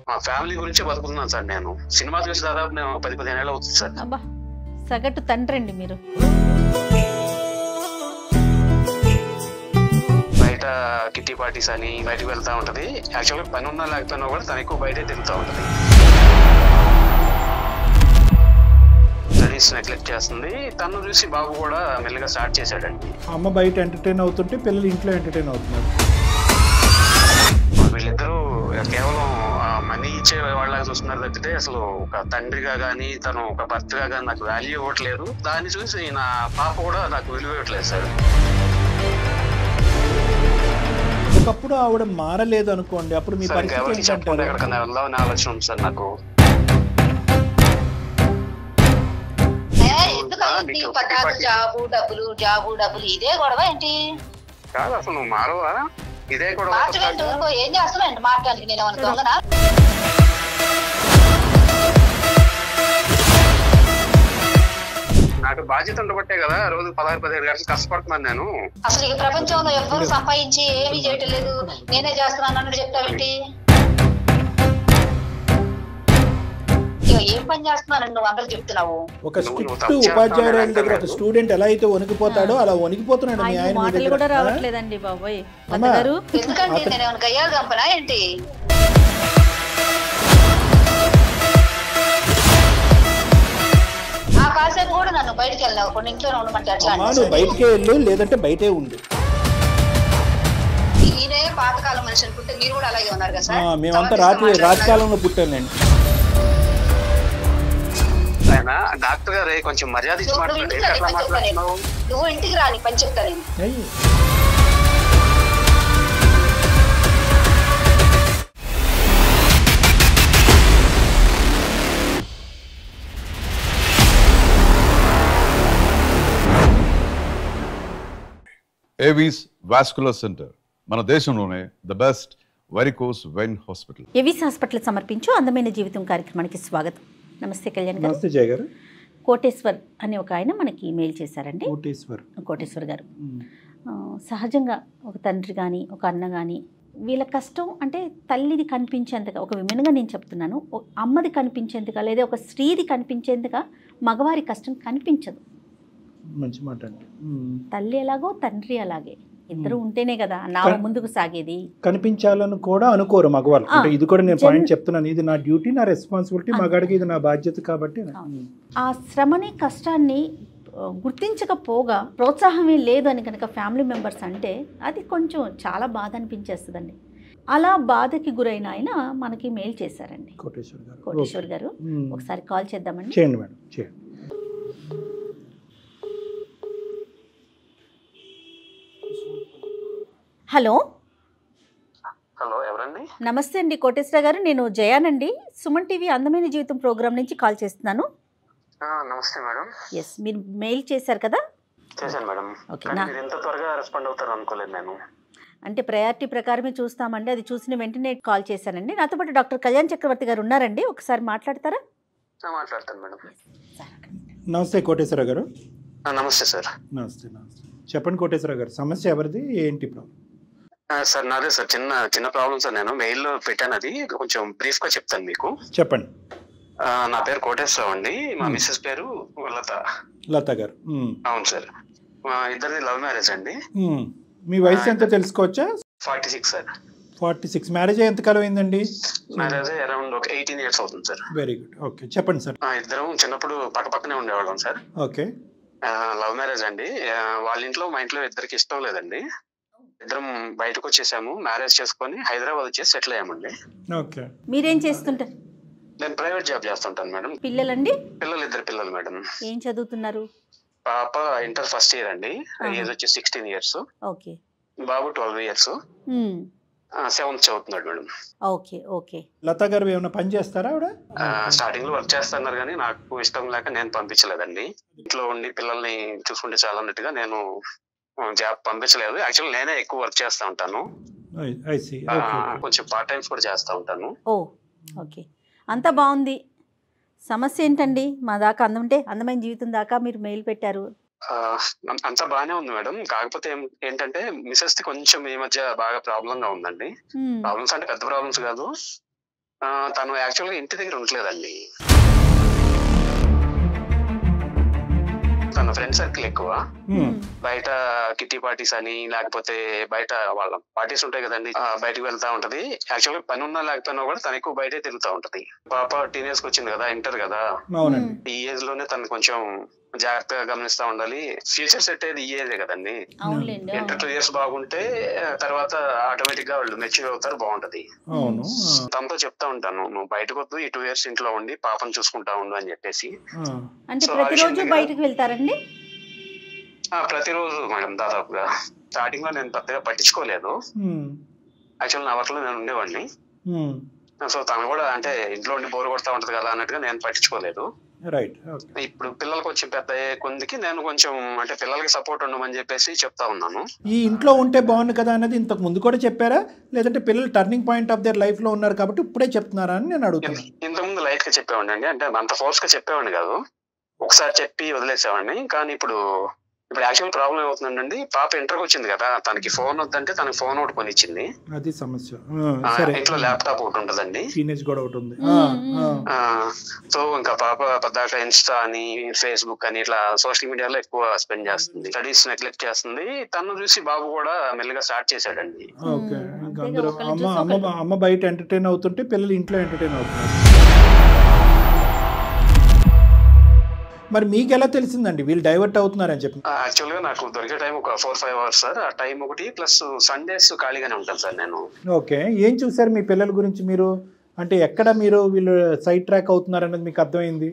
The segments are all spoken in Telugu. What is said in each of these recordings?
మా ఫ్యామిలీ గురించి బతుకుతున్నాను సార్. నేను సినిమా చూసి దాదాపు 10-15 ఏళ్ళు అవుతుంది సార్. అబ్బా, సగటు తండ్రి అండి మీరు. బయట కిట్టి పార్టీస్ అని బయటకు వెళ్తా ఉంటది. యాక్చువల్గా పని ఉన్నా లేకపోయినా కూడా తను ఎక్కువ బయటే తిరుగుతూ ఉంటది. స్టడీస్ నెగ్లెక్ట్ చేస్తుంది. తను చూసి బాబు కూడా మెల్లగా స్టార్ట్ చేశాడండి. అమ్మ బయట ఎంటర్టైన్ అవుతుంటే పిల్లలు ఇంట్లో ఎంటర్టైన్ అవుతున్నారు. వీళ్ళిద్దరూ కేవలం మనీ ఇచ్చే వాళ్ళగా చూస్తున్నారు తప్పితే అసలు ఒక తండ్రిగా కానీ తను ఒక భర్తగా కానీ నాకు వాల్యూ ఇవ్వట్లేదు. దాన్ని చూసి నా పాప కూడా నాకు విలువ ఇవ్వట్లేదు సార్. ఒకప్పుడు ఆవిడ మారలేదు అనుకోండి, అప్పుడు మీ పరిస్థితి చెప్పండి, ఎక్కడికన్నా వెళ్దామని ఆలోచన ఉంది సార్ నాకు. జాబు డబ్బులు ఇదే గొడవ ఏంటి? కాదు అసలు నువ్వు మారవా? ఇదే కూడా ఏం చేస్తున్నావు మాట్లాడానికి? నేను అనుకోగనా? నాకు బాధ్యత ఉండబట్టే కదా రోజు 16-17 గంటలు కష్టపడుతున్నాను నేను. అసలు ఈ ప్రపంచంలో ఎవరు సంపాదించి ఏమీ చేయటం లేదు, నేనే చేస్తున్నాను అన్నట్టు చెప్తావేంటి? ఏం పని చేస్తున్నాను నువ్వు అందరూ చెప్తున్నావు? ఒక స్ట్రిక్ట్ ఉపాధ్యాయురాల దగ్గర ఒక స్టూడెంట్ ఎలా అయితే వణికిపోతాడో అలా వణికిపోతున్నాడు మీ ఆయన. మాటలు కూడా రావట్లేదండి బాబోయ్. ఎందుకంటే నేను ఏమైనా గయ్యాలు చంపనా ఏంటి? ఆ కాసేపు కూడా నన్ను బయటకు వెళ్ళావు, కొన్ని ఇంట్లోనే ఉండమంటే అట్లా నువ్వు బయటకే వెళ్ళు, లేదంటే బయటే ఉండు. ఈయనే పాతకాలం మనిషి అనుకుంటే మీరు కూడా అలాగే ఉన్నారు కదా సార్. మేమంతా రాజకాలంలో పుట్టానండి. ఆయన డాక్టర్ గారే కొంచెం మర్యాద ఇచ్చి మాట్లాడుతున్నావు. నువ్వు ఇంటికి రాని పని చెప్తాను. ఏవిస్ వాస్కులర్ సెంటర్ మన దేశంలోనే the best varicose vein hospital. Avis hospital సమర్పించు అందమైన జీవితం కార్యక్రమానికి స్వాగతం. నమస్తే కళ్యాణ్ గారు. నమస్తే జయ గారు. కోటేశ్వర్ అనే ఒక ఆయన మనకి మెయిల్ చేశారండి. కోటేశ్వర్ గారు సహజంగా ఒక తండ్రి కానీ ఒక అన్న కానీ వీళ్ళ కష్టం అంటే తల్లిది కనిపించేంతగా, ఒక విమెన్గా నేను చెప్తున్నాను, అమ్మది కనిపించేంతగా లేదా ఒక స్త్రీది కనిపించేంతగా మగవారి కష్టం కనిపించదు. మంచి మాట అండి. తల్లి ఎలాగో తండ్రి అలాగే, ఇద్దరు ఉంటేనే కదా నా ముందుకు సాగేది. కనిపించాలని కూడా అనుకోరు మగవాళ్ళు. అంటే ఇది కూడా నేను పాయింట్ చెప్తున్నాను, ఇది నా డ్యూటీ, నా రెస్పాన్సిబిలిటీ, మగాడికి ఇది నా బాధ్యత కాబట్టి. ఆ శ్రమని కష్టాన్ని గుర్తించకపోగా ప్రోత్సాహమే లేదు అని కనుక ఫ్యామిలీ మెంబర్స్ అంటే అది కొంచెం చాలా బాధ అనిపించేస్తుందండి. అలా బాధకి గురైన ఆయన మనకి మెయిల్ చేశారండి. కోటేశ్వర్ గారు ఒకసారి కాల్ చేద్దామండి. చేయండి మేడం, చేయండి. హలో హలో, ఎవరండి? నమస్తే అండి కోటేశ్వర గారు, నేను జయానండి, సుమన్ టీవీ అందమైన జీవితం ప్రోగ్రామ్ నుంచి కాల్ చేస్తున్నాను. నమస్తే మేడం. ఎస్, మీరు మెయిల్ చేశారు కదా? చేశాను మేడం. మీరు ఎంత త్వరగా రెస్పాండ్ అవుతారు అనుకోలేదు నేను. అంటే ప్రయారిటీ ప్రకారమే చూస్తామండి, అది చూసిన వెంటనే కాల్ చేశానండి. నాతో పాటు డాక్టర్ కళ్యాణ్ చక్రవర్తి గారు ఉన్నారండి, ఒకసారి మాట్లాడతారా? మాట్లాడతాను మేడం. నమస్తే కోటేశ్వర గారు. నమస్తే సార్. నమస్తే. చెప్పండి కోటేశ్వర గారు, సమస్య ఎవరిది, ఏంటి ప్రాబ్లం? సార్ నాదే సార్, చిన్న ప్రాబ్లం సార్. నేను మెయిల్లో పెట్టాను, అది కొంచెం బ్రీఫ్ గా చెప్తాను మీకు. చెప్పండి. నా పేరు కోటేశ్వరరావు అండి, మా మిస్సెస్ పేరు లత గారు. అవును సార్. మా ఇద్దరిది లవ్ మ్యారేజ్ అండి. మీ వయసు ఎంత తెలుసుకోవచ్చా? 46 సార్. 46. మ్యారేజ్ ఎంతకాలం అయిందండి? మ్యారేజ్ అరౌండ్ ఒక 18 years అవుతుంది సార్. Very good. ఓకే, చెప్పండి సార్. ఇద్దరం చిన్నప్పుడు పక్కనే ఉండేవాళ్ళం సార్. ఓకే. లవ్ మ్యారేజ్ అండి. వాళ్ళ ఇంట్లో మా ఇంట్లో ఇద్దరికి ఇష్టం లేదండి. ఇద్దరం బయటకు వచ్చేసాము, మ్యారేజ్ చేసుకొని హైదరాబాద్ వచ్చేసి సెటిల్ అయ్యామండి. ఓకే. మీరేం చేస్తుంటారు? నేను ప్రైవేట్ జాబ్ చేస్తుంటాను మేడం. పిల్లలండి? ఇద్దరు పిల్లలు మేడం. ఏం చదువుతున్నారు? పాప ఇంటర్ ఫస్ట్ ఇయర్ అండి, ఏజ్ వచ్చి 16 years. ఓకే. బాబు 12 years, 7th చదువుతున్నాడు మేడం. Okay okay. లతా గారు ఏమైనా పని చేస్తారా? ఆవిడ స్టార్టింగ్ లో వర్క్ చేస్తున్నారు కానీ నాకు ఇష్టం లేక నేను పంపించలేదండి. ఇంట్లో ఉండి పిల్లల్ని చూసుకుంటే చాలా అన్నట్టుగా నేను జాబ్ పంపించలేదు. యాక్చువల్ నేనే ఎక్కువ వర్క్ చేస్తా ఉంటాను, కొంచెం పార్ట్ టైమ్స్ కూడా చేస్తా ఉంటాను. ఓకే, అంతా బాగుంది. సమస్య ఏంటండి? మా దాకా అందమైన జీవితం దాకా మీరు మెయిల్ పెట్టారు. అంతా బాగానే ఉంది మేడం. కాకపోతే ఏంటంటే మిసెస్ ది కొంచెం ఈ మధ్య బాగా ప్రాబ్లం గా ఉందండి. ప్రాబ్లమ్స్ అంటే పెద్ద ప్రాబ్లమ్స్ కాదు, తను యాక్చువల్ గా ఇంటి దగ్గర ఉండలేదండి. తన ఫ్రెండ్ సర్కిల్ ఎక్కువ. బయట కిట్టి పార్టీస్ అని లేకపోతే బయట వాళ్ళ పార్టీస్ ఉంటాయి కదండి, బయటకు వెళ్తా ఉంటది. యాక్చువల్గా పని ఉన్నా లేకపోయినా కూడా తను ఎక్కువ బయటే తిరుగుతా ఉంటది. పాప టీనేజ్ కి వచ్చింది కదా, ఇంటర్ కదా, ఈ ఏజ్ లోనే తను కొంచెం జాగ్రత్తగా గమనిస్తా ఉండాలి. ఫ్యూచర్ సెట్ అయ్యేది ఈ ఏజే కదండి. ఇంటర్ 2 years బాగుంటే తర్వాత ఆటోమేటిక్ గా వాళ్ళు మెచ్యూర్ అవుతారు, బాగుంటది. తనతో చెప్తా ఉంటాను, నువ్వు బయటకు వద్దు, ఈ 2 years ఇంట్లో ఉండి పాపను చూసుకుంటా ఉండు అని చెప్పేసి. ప్రతిరోజు బయటకు వెళ్తారండి? ప్రతిరోజు మేడం. దాదాపుగా స్టార్టింగ్ లో నేను పెద్దగా పట్టించుకోలేదు. యాక్చువల్ నా వర్క్ లో నేను ఉండేవాడిని. సో తను కూడా అంటే ఇంట్లో ఉండి బోర్ కొడతా ఉంటది కదా అన్నట్టుగా నేను పట్టించుకోలేదు. ఇప్పుడు పిల్లలకు వచ్చి పెద్ద కొందికి నేను కొంచెం అంటే పిల్లలకి సపోర్ట్ ఉండమని చెప్పేసి చెప్తా ఉన్నాను. ఈ ఇంట్లో ఉంటే బాగుంది కదా అన్నది ఇంతకు ముందు కూడా చెప్పారా, లేదంటే పిల్లలు turning point of their life లో ఉన్నారు కాబట్టి ఇప్పుడే చెప్తున్నారా అని నేను అడుగుతున్నాను. ఇంతకుముందు లైట్ గా చెప్పేవాడిని అండి, అంటే అంత ఫోర్స్ గా చెప్పేవాడిని కాదు, ఒకసారి చెప్పి వదిలేసేవాడిని. కానీ ఇప్పుడు యాక్చువల్ ప్రాబ్లం ఏమవుతుందండి, పాప ఇంటర్కి వచ్చింది కదా, తనకి ఫోన్ వద్దంటే తనకి ఫోన్ ఒకటి కొనిచ్చింది. అది సమస్య. ఇంట్లో ల్యాప్టాప్ ఒకటి ఉంటదండి, టీనేజ్ కూడా ఒకటి ఉంది. సో ఇంకా పాప పద్దాక ఇన్స్టా అని ఫేస్బుక్ అని ఇట్లా సోషల్ మీడియాలో ఎక్కువ స్పెండ్ చేస్తుంది, స్టడీస్ నెగ్లెక్ట్ చేస్తుంది. తను చూసి బాబు కూడా మెల్లగా స్టార్ట్ చేశాడండి. అమ్మ బయట ఎంటర్టైన్ అవుతుంటే పిల్లలు ఇంట్లో ఎంటర్టైన్ అవుతున్నారు. మరి మీకు ఎలా తెలిసిందండి వీళ్ళు డైవర్ట్ అవుతున్నారని చెప్పి? యాక్చువల్ గా నాకు దొరికే టైం ఒక 4-5 hours సార్. ఆ టైం ఒకటి ప్లస్ సండేస్ ఖాళీగానే ఉంటాను సార్ నేను. ఓకే, ఏం చూసారు మీ పిల్లల గురించి మీరు? అంటే ఎక్కడ మీరు వీళ్ళు సైడ్ ట్రాక్ అవుతున్నారు అన్నది మీకు అర్థమైంది?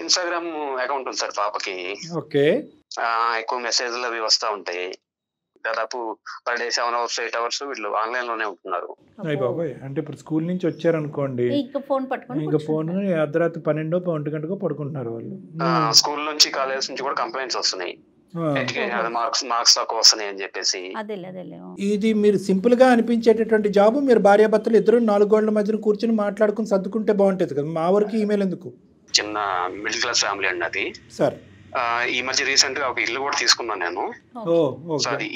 ఇన్స్టాగ్రామ్ అకౌంట్ ఉంది సార్ పాపకి. ఓకే, ఎక్కువ మెసేజ్లు అవి వస్తూ ఉంటాయి. దాదాపు పర్ డే 7 hours 8 hours వీళ్ళు ఆన్లైన్ లోనే ఉంటున్నారు. అయ్య బాబాయ్, అంటే ఇప్పుడు స్కూల్ నుంచి వచ్చారనుకోండి, ఇంకా ఫోన్ అర్ధరాత్రి 12-1 గంటకో పడుకుంటున్నారు వాళ్ళు. స్కూల్ నుంచి కాలేజ్ నుంచి కూడా కంప్లైంట్స్ వస్తున్నాయి, మార్క్స్ తక్కువ వస్తున్నాయి అని చెప్పేసి. ఇది మీరు సింపుల్ గా అనిపించేటటువంటి జాబ్, మీరు భార్యాభర్తలు ఇద్దరు 4 గోడల మధ్యన కూర్చొని మాట్లాడుకుని సర్దుకుంటే బాగుంటది కదా. మా వరకు ఈమెయిల్ ఎందుకు? చిన్న మిడిల్ క్లాస్ ఫ్యామిలీ అండి అది సార్. ఈ మధ్య రీసెంట్ గా ఒక ఇల్లు కూడా తీసుకున్నాను నేను. సో అది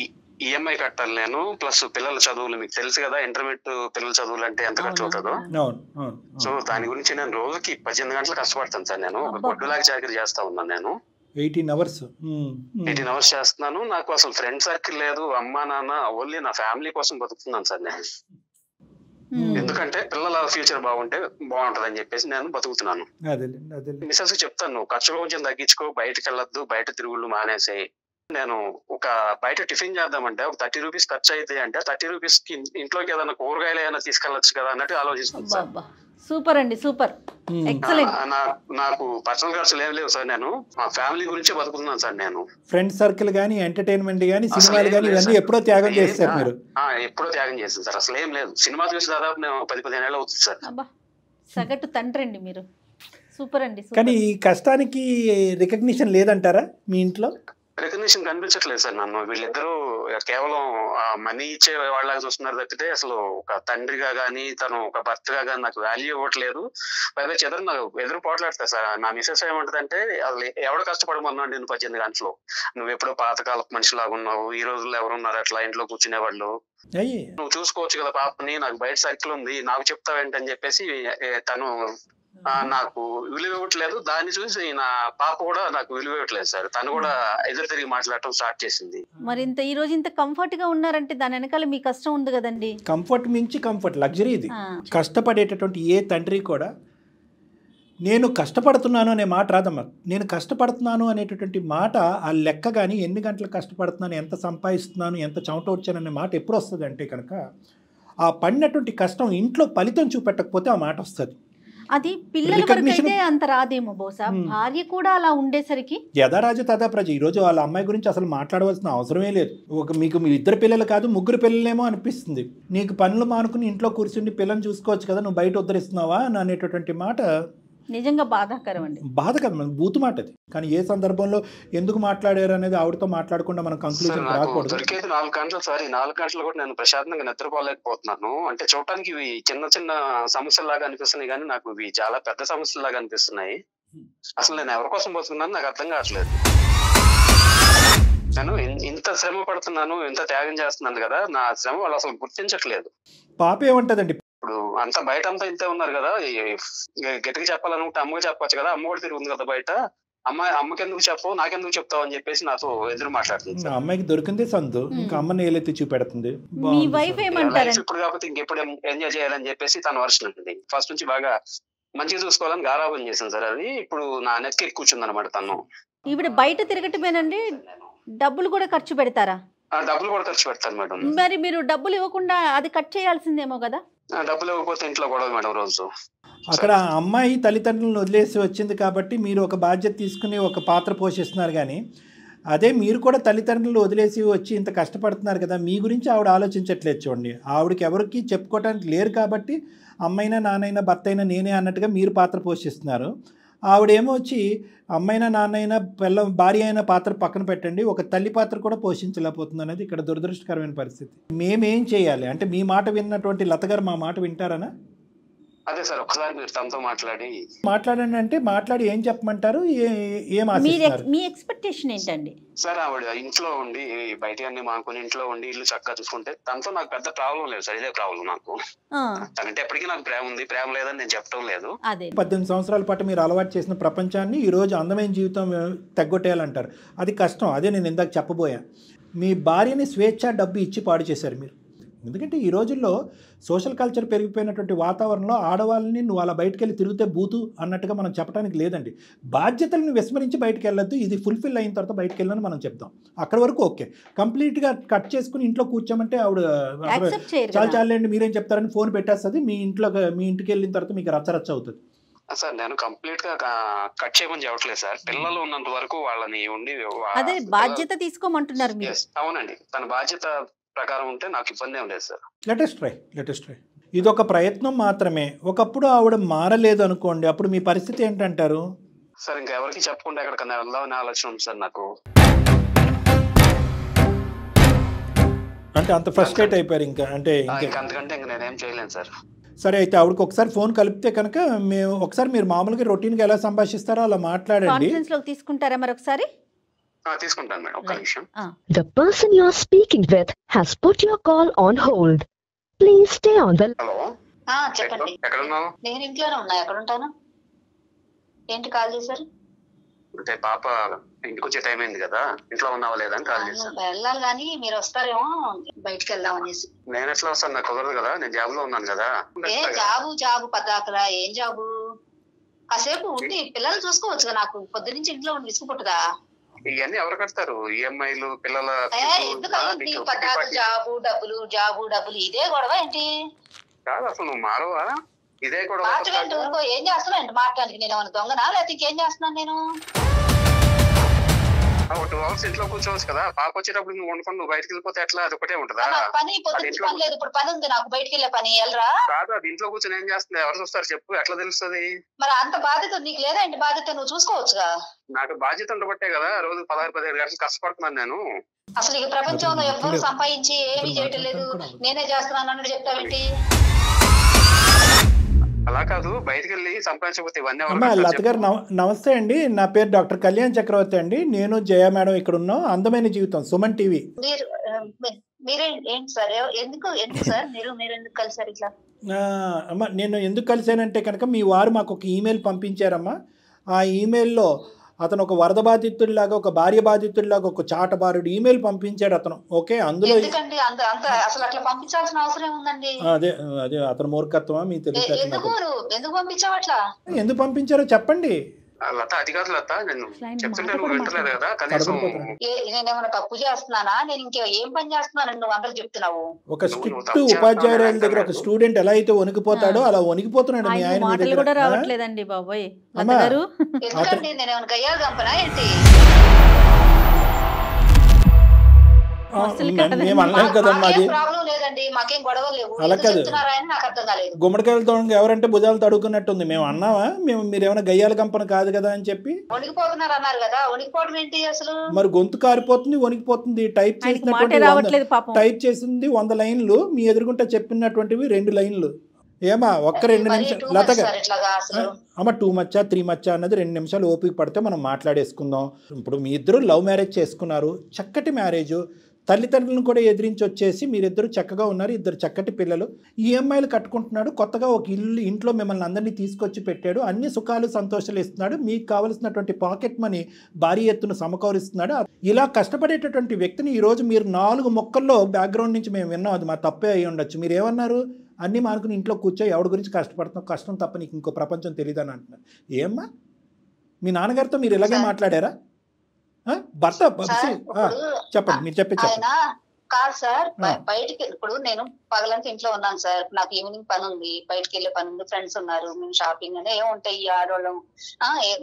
ఈఎంఐ కట్టాలి నేను, ప్లస్ పిల్లల చదువులు మీకు తెలుసు కదా, ఇంటర్మీడియట్ పిల్లల చదువులు అంటే ఎంత ఖర్చు అవుతుందో. సో దాని గురించి నేను రోజుకి 18 గంటలు కష్టపడతాను సార్. నేను ఒక గొడ్డులాగా చాకరీ చేస్తా ఉన్నాను నేను. 18 hours చేస్తున్నాను. నాకు అసలు ఫ్రెండ్ సర్కిల్ లేదు, అమ్మా నాన్న, ఓన్లీ నా ఫ్యామిలీ కోసం బతుకుతున్నాను సార్ నేను. ఎందుకంటే పిల్లల ఫ్యూచర్ బాగుంటే బాగుంటది అని చెప్పేసి నేను బతుకుతున్నాను. మిసెస్ చెప్తాను, ఖర్చులు కొంచెం తగ్గించుకో, బయటకు వెళ్ళొద్దు, బయట తిరుగుళ్ళు మానేసాయి. నేను ఒక బయట టిఫిన్ చేద్దామంటే ఒక 30 రూపీస్ ఖర్చు అయితే అంటే 30 రూపీస్ కి ఇంట్లోకి ఏదైనా కూరగాయలు ఏదైనా తీసుకెళ్ళొచ్చు కదా అన్నట్టు ఆలోచిస్తాను. సూపర్ అండి, సూపర్, ఎక్సలెంట్. నాకు పర్సనల్ ఖర్చులు ఏం లేవు సార్, నేను మా ఫ్యామిలీ గురించి బతుకుతున్నాను సార్. నేను ఫ్రెండ్ సర్కిల్ గానీ, ఎంటర్టైన్మెంట్ గానీ, సినిమాలు గానీ ఇవన్నీ ఎప్పుడో త్యాగం చేస్తారు మీరు? ఎప్పుడో త్యాగం చేస్తాను సార్, అసలు ఏం లేదు. సినిమా చూసి దాదాపు నేను 10-15 ఏళ్ళు అవుతుంది సార్. సగటు తండ్రి అండి మీరు, సూపర్ అండి. కానీ ఈ కష్టానికి రికగ్నిషన్ లేదంటారా మీ ఇంట్లో? రికగ్నిషన్ కనిపించట్లేదు సార్ నన్ను. వీళ్ళిద్దరూ కేవలం మనీ ఇచ్చే వాళ్ళగా చూస్తున్నారు తప్పితే అసలు ఒక తండ్రిగా గానీ, తను ఒక భర్తగా గానీ నాకు వాల్యూ ఇవ్వట్లేదు. పైగా చెదరు నాకు ఎదురు పోట్లాడతా సార్. నా మిసెస్ ఏమంటదంటే, అసలు ఎవడు కష్టపడమన్నాడు నేను 18 గంటలు, నువ్వు ఎప్పుడో పాతకాలపు మనిషిలాగా ఉన్నావు, ఈ రోజుల్లో ఎవరున్నారు అట్లా ఇంట్లో కూర్చునే వాళ్ళు, నువ్వు చూసుకోవచ్చు కదా పాపని, నాకు బయట సర్కిల్ ఉంది, నాకు చెప్తావేంటని చెప్పేసి తను నాకు విలువ ఇవ్వట్లేదు. దాన్ని చూసి నా పాప కూడా నాకు విలువ ఇవ్వట్లేదు సార్. తను కూడా ఎదురు తిరిగి మాట్లాడటం స్టార్ట్ చేసింది. మరి ఈ రోజు ఇంత కంఫర్ట్ గా ఉన్నారంటే దాని వెనకాల మీ కష్టం ఉంది కదండి. కంఫర్ట్ మించి కంఫర్ట్, లగ్జరీ ఇది. కష్టపడేటటువంటి ఏ తండ్రి కూడా నేను కష్టపడుతున్నాను అనే మాట రాదమ్మా. నేను కష్టపడుతున్నాను అనేటటువంటి మాట, ఆ లెక్క కానీ, ఎన్ని గంటలు కష్టపడుతున్నాను, ఎంత సంపాదిస్తున్నాను, ఎంత చెమట వచ్చాననే మాట ఎప్పుడు వస్తుంది అంటే కనుక ఆ పడినటువంటి కష్టం ఇంట్లో ఫలితం చూపెట్టకపోతే ఆ మాట వస్తుంది. అది పిల్లల వరకు అయితే అంత రాదేమో బహుశా, భార్య కూడా అలా ఉండేసరికి యథారాజ తథా ప్రజ. ఈ రోజు వాళ్ళ అమ్మాయి గురించి అసలు మాట్లాడవలసిన అవసరమే లేదు. మీకు మీ 2 పిల్లలు కాదు 3 పిల్లలేమో అనిపిస్తుంది. నీకు పనులు మానుకుని ఇంట్లో కూర్చుండి పిల్లల్ని చూసుకోవచ్చు కదా, నువ్వు బయట ఉద్ధరిస్తున్నావా అనేటటువంటి మాట నిజంగా బాధాకరం అండి. బాధ కదా, మన బూతు మాట అది. కానీ ఏ సందర్భంలో ఎందుకు మాట్లాడారు అనేది ఆవిడతో మాట్లాడకుండా మనం కంక్లూజన్ రాకూడదు. దొరికేది 4 గంటలు సార్. ఈ 4 గంటలు కూడా నేను ప్రశాంతంగా నిద్రపోలేకపోతున్నాను. అంటే చూడటానికి ఇవి చిన్న చిన్న సమస్యలాగా అనిపిస్తున్నాయి, కానీ నాకు ఇవి చాలా పెద్ద సమస్యలాగా అనిపిస్తున్నాయి. అసలు నేను ఎవరి కోసం బతుకున్నాను నాకు అర్థం కావట్లేదు. నేను ఇంత శ్రమ పడుతున్నాను, ఇంత త్యాగం చేస్తున్నాను కదా, నా శ్రమ వాళ్ళు అసలు గుర్తించట్లేదు. పాప ఏమంటదండి? ఇప్పుడు అంతా బయట అంతా ఇంతే ఉన్నారు కదా, గట్టిగా చెప్పాలనుకుంటే అమ్మకి చెప్పొచ్చు కదా, అమ్మ కూడా తిరుగుంది కదా బయట, అమ్మకి ఎందుకు చెప్పవు నాకెందుకు చెప్తావు అని చెప్పేసి నాతో ఎదురు మాట్లాడుతుంది. అమ్మాయికి దొరికిందే సందు, ఇంకా అమ్మని ఏలెత్తి చూపెడుతుంది. మీ వైఫ్ ఏమంటారు? ఇప్పుడు కాకపోతే ఇంకెప్పుడు ఎంజాయ్ చేయాలని చెప్పేసి తన వర్షన్ ఉంటుంది. ఫస్ట్ నుంచి బాగా మంచిగా చూసుకోవాలని గారాబం చేసింది సార్. అది ఇప్పుడు నా నెత్తికి కూర్చుంది అనమాట తను. ఇప్పుడు బయట తిరగటమేనండి, డబ్బులు కూడా ఖర్చు పెడతారా? డబ్బులు కూడా ఖర్చు పెడతాను మేడం. మరి మీరు డబ్బులు ఇవ్వకుండా అది కట్ చేయాల్సిందేమో కదా? డబ్బులు ఇవ్వకపోతే ఇంట్లో గొడవ మేడం రోజు. అక్కడ అమ్మాయి తల్లిదండ్రులను వదిలేసి వచ్చింది కాబట్టి మీరు ఒక బాధ్యత తీసుకుని ఒక పాత్ర పోషిస్తున్నారు, కానీ అదే మీరు కూడా తల్లిదండ్రులు వదిలేసి వచ్చి ఇంత కష్టపడుతున్నారు కదా, మీ గురించి ఆవిడ ఆలోచించట్లేదు. చూడండి, ఆవిడకి ఎవరికి చెప్పుకోవడానికి లేరు కాబట్టి అమ్మైనా నాన్నైనా భర్త అయినా నేనే అన్నట్టుగా మీరు పాత్ర పోషిస్తున్నారు. ఆవిడేమో వచ్చి అమ్మైనా నాన్నైనా భార్య అయినా పాత్ర పక్కన పెట్టండి, ఒక తల్లి పాత్ర కూడా పోషించలేకపోతుంది అనేది ఇక్కడ దురదృష్టకరమైన పరిస్థితి. మేమేం చేయాలి అంటే, మీ మాట విన్నటువంటి లత గారు మా మాట వింటారనా? అదే సార్, ఒకసారి మీరు తమతో మాట్లాడండి అంటే మాట్లాడి ఏం చెప్పమంటారు, ఏం ఆశిస్తారు? మీ ఎక్స్పెక్టేషన్ ఏంటండి? సార్ ఆవిడ ఇంట్లో ఉండి బయట అన్ని మానుకుని ఇంట్లో ఉండి ఇల్లు చక్కగా చూసుకుంటే తనతో నాకు పెద్ద ప్రాబ్లం లేదు సార్. ఇదే ప్రాబ్లం నాకు. తనంటే ఎప్పటికీ నాకు ప్రేమ ఉంది, ప్రేమ లేదని నేను చెప్పడం లేదు. 18 సంవత్సరాల పాటు మీరు అలవాటు చేసిన ప్రపంచాన్ని ఈరోజు అందమైన జీవితం తగ్గొట్టేయాలంటారు. అది కష్టం. అదే నేను ఇందాక చెప్పబోయా. మీ భార్యని స్వేచ్ఛ డబ్బు ఇచ్చి పాడు చేశారు మీరు. ఎందుకంటే ఈ రోజుల్లో సోషల్ కల్చర్ పెరిగిపోయినటువంటి వాతావరణంలో ఆడవాళ్ళని నువ్వు అలా బయటకు వెళ్ళి తిరిగితే బూతు అన్నట్టుగా మనం చెప్పడానికి లేదండి. బాధ్యతలను విస్మరించి బయటకు వెళ్ళొద్దు, ఇది ఫుల్ఫిల్ అయిన తర్వాత బయటకు వెళ్ళని మనం చెప్తాం. అక్కడ వరకు ఓకే. కంప్లీట్గా కట్ చేసుకుని ఇంట్లో కూర్చోమంటే ఆవిడ చాలా చాలండి మీరేం చెప్తారని ఫోన్ పెట్టేస్తుంది. మీ ఇంటికి వెళ్ళిన తర్వాత మీకు రచ్చరచ్చ అవుతుంది. సార్ నేను కంప్లీట్ గా కట్ చేయమని చెప్పట్లేదు సార్. పిల్లలు ఉన్నంత వరకు వాళ్ళని ఉండి అదే బాధ్యత తీసుకోమంటున్నారు మీరు. అవునండి, తన బాధ్యత ప్రకారం ఉంటే నాకు ఇబ్బంది ఏం లేదు సార్. Latest try. ఇది ఒక ప్రయత్నం మాత్రమే. ఒకప్పుడు ఆవిడ మారలేదు అనుకోండి, అప్పుడు మీ పరిస్థితి ఏంటంటారు? సార్ ఇంకా ఎవరికి చెప్పకుండా ఎక్కడికన్నా వెళ్దామని ఆలోచన ఉంది సార్ నాకు. అంటే అంత ఫ్రస్ట్రేట్ అయిపోయారు ఇంకా? అంటే అంతకంటే ఇంకా నేనేం చేయలేను సార్. సరే, అయితే ఆవిడకి ఒకసారి ఫోన్ కలిపితే కనుక మేము ఒకసారి మీరు మామూలుగా రొటీన్గా ఎలా సంభాషిస్తారో అలా మాట్లాడండి. తీసుకుంటారా మరొకసారి? తీసుకుంటాను మేడం, ఒక్క నిమిషం. The person you are speaking with has put your call on hold. Please stay on the. Hello, చెప్పండి. ఎక్కడ ఉన్నావు? నేను ఇంట్లోనే ఉన్నా. ఎక్కడ ఉంటాను? ఏంటి కాల్ చేశారు? అంటే పాప ఇంటికి వచ్చే టైం అయింది కదా, ఇంట్లో ఉన్నావా లేదా అని కాల్ చేశాను. వెళ్ళాలి కానీ మీరు వస్తారేమో బయటికి వెళ్దాం అనేసి. నేను ఎట్లా వస్తాను, నాకు కుదరదు కదా, నేను జాబ్ లో ఉన్నాను కదా. జాబు పదాకరా? ఏం జాబు? కాసేపు ఉండి పిల్లలు చూసుకోవచ్చు. నాకు పొద్దు నుంచి ఇంట్లో ఉండి విసుగుపుట్టుదా? ఇవన్నీ ఎవరు కడతారు? ఈఎంఐలు, పిల్లల జాబు డబ్బులు ఇదే గొడవ ఏంటి? కాదు, అసలు నువ్వు మారవా? ఇదే గొడవ. ఏం చేస్తున్నావు ఏంటి మాట్లాడానికి? నేను ఏమైనా దొంగనా లేకపోతే ఇంకేం చేస్తున్నాను నేను? 2 hours ఇంట్లో కూర్చోవచ్చు కదా. పాప వచ్చేటప్పుడు నువ్వు వండుకొని నువ్వు బయటకు వెళ్ళిపోతే ఎట్లా? అది ఒకటే ఉంటుందా? పని పని లేదు. ఇప్పుడు పని ఉంది నాకు, బయటకు వెళ్ళే పని. వెళ్ళరా? కాదు, అది ఇంట్లో కూర్చొని ఏం చేస్తుంది? ఎవరు చూస్తారు చెప్పు? ఎట్లా తెలుస్తుంది? మరి అంత బాధ్యత నీకు లేదా ఏంటి? బాధ్యత నువ్వు చూసుకోవచ్చుగా. నాకు బాధ్యత ఉండబట్టే కదా రోజు 16-17 గంటలు కష్టపడుతున్నాను నేను. అసలు ఈ ప్రపంచంలో ఎవ్వరు సంపాదించి ఏమీ చేయటం లేదు, నేనే చేస్తున్నాను అన్నట్టు చెప్తావేంటి? అలా కాదు, బయటకు వెళ్ళి సంపాదించకపోతే ఇవన్నీ. లత గారు నమస్తే అండి, నా పేరు డాక్టర్ కళ్యాణ్ చక్రవర్తి అండి. నేను జయ మేడం ఇక్కడ ఉన్నాం. అందమైన జీవితం, సుమన్ టీవీ. మీరేంటి సార్? ఎందుకు సార్ మీరు ఎందుకు కలిసారు ఇట్లా? అమ్మా, నేను ఎందుకు కలిసానంటే కనుక మీ వారు మాకు ఒక ఈమెయిల్ పంపించారమ్మా. ఆ ఈమెయిల్లో అతను ఒక వరద బాధితుడిలాగా, ఒక భార్య బాధితుడిలాగా, ఒక చాటబారుడు ఈమెయిల్ పంపించాడు అతను. ఓకే, అందులో అసలు అట్లా పంపించాల్సిన అవసరం ఉందండి. అదే అతను మూర్ఖత్వమా మీకు తెలియదు. ఎందుకు పంపించావు అట్లా? ఎందుకు పంపించారో చెప్పండి. లత, అది కాదు లత, నేను చెప్తుంటే నువ్వు వింటలేదు కదా. కనీసం నేనేమైనా తప్పు చేస్తున్నానా? నేను ఇంకా ఏం పని చేస్తున్నానని నువ్వు అందరూ చెప్తున్నావు. ఒక స్ట్రిక్ట్ ఉపాధ్యాయురాల దగ్గర ఒక స్టూడెంట్ ఎలా అయితే వణికిపోతాడో అలా వణికిపోతున్నాడు మీ ఆయన. మాటలు కూడా రావట్లేదండి బాబోయ్. ఎందుకంటే నేనేమైనా గయ్యాలు చంపనా ఏంటి? ప్రాబ్లం లేదండి, మాకేం గొడవలు లేవు. అలా కాదు, నాకు అర్థం కాలేదు. గుమ్మడికాయలతో ఎవరంటే భుజాలు తడుకున్నట్టుంది. మేము అన్నావా? మీరు ఏమైనా గయ్యాల కంపన కాదు కదా అని చెప్పి వణికిపోతున్నారు అన్నారు కదా. వణికిపోవడం ఏంటి అసలు? మరి గొంతు కారిపోతుంది, వణికిపోతుంది. టైప్ చేసినటువంటి 100 లైన్లు మీ ఎదురుగుంటే చెప్పినటువంటివి 2 లైన్లు. ఏమా ఒక్క 2 నిమిషాలు లతగా అమ్మ 2 మచ్చా 3 మచ్చా అన్నది 2 నిమిషాలు ఓపిక పడితే మనం మాట్లాడేసుకుందాం. ఇప్పుడు మీ ఇద్దరు లవ్ మ్యారేజ్ చేసుకున్నారు, చక్కటి మ్యారేజ్, తల్లిదండ్రులను కూడా ఎదిరించి వచ్చేసి మీరిద్దరు చక్కగా ఉన్నారు, ఇద్దరు చక్కటి పిల్లలు, ఈఎంఐలు కట్టుకుంటున్నాడు, కొత్తగా ఒక ఇంట్లో మిమ్మల్ని అందరినీ తీసుకొచ్చి పెట్టాడు, అన్ని సుఖాలు సంతోషాలు ఇస్తున్నాడు, మీకు కావలసినటువంటి పాకెట్ మనీ భారీ ఎత్తున సమకూరుస్తున్నాడు. ఇలా కష్టపడేటటువంటి వ్యక్తిని ఈరోజు మీరు 4 మొక్కల్లో బ్యాక్గ్రౌండ్ నుంచి మేము విన్నాం, అది మా తప్పే అయి ఉండొచ్చు, మీరు ఏమన్నారు, అన్నీ మానుకుని ఇంట్లో కూర్చో ఎవరి గురించి కష్టపడుతున్నావు, కష్టం తప్ప నీకు ఇంకో ప్రపంచం తెలియదని అంటున్నారు. ఏమ్మా మీ నాన్నగారితో మీరు ఇలాగే మాట్లాడారా? భర్త చెప్పండి, మీరు చెప్పండి. కాదు సార్, బయటికి ఇప్పుడు నేను పగలంతా ఇంట్లో ఉన్నాను సార్, నాకు ఈవినింగ్ పని ఉంది, బయటకు వెళ్ళే పని ఉంది, ఫ్రెండ్స్ ఉన్నారు, మేము షాపింగ్ అని ఏముంటాయి ఈ ఆడవాళ్ళం,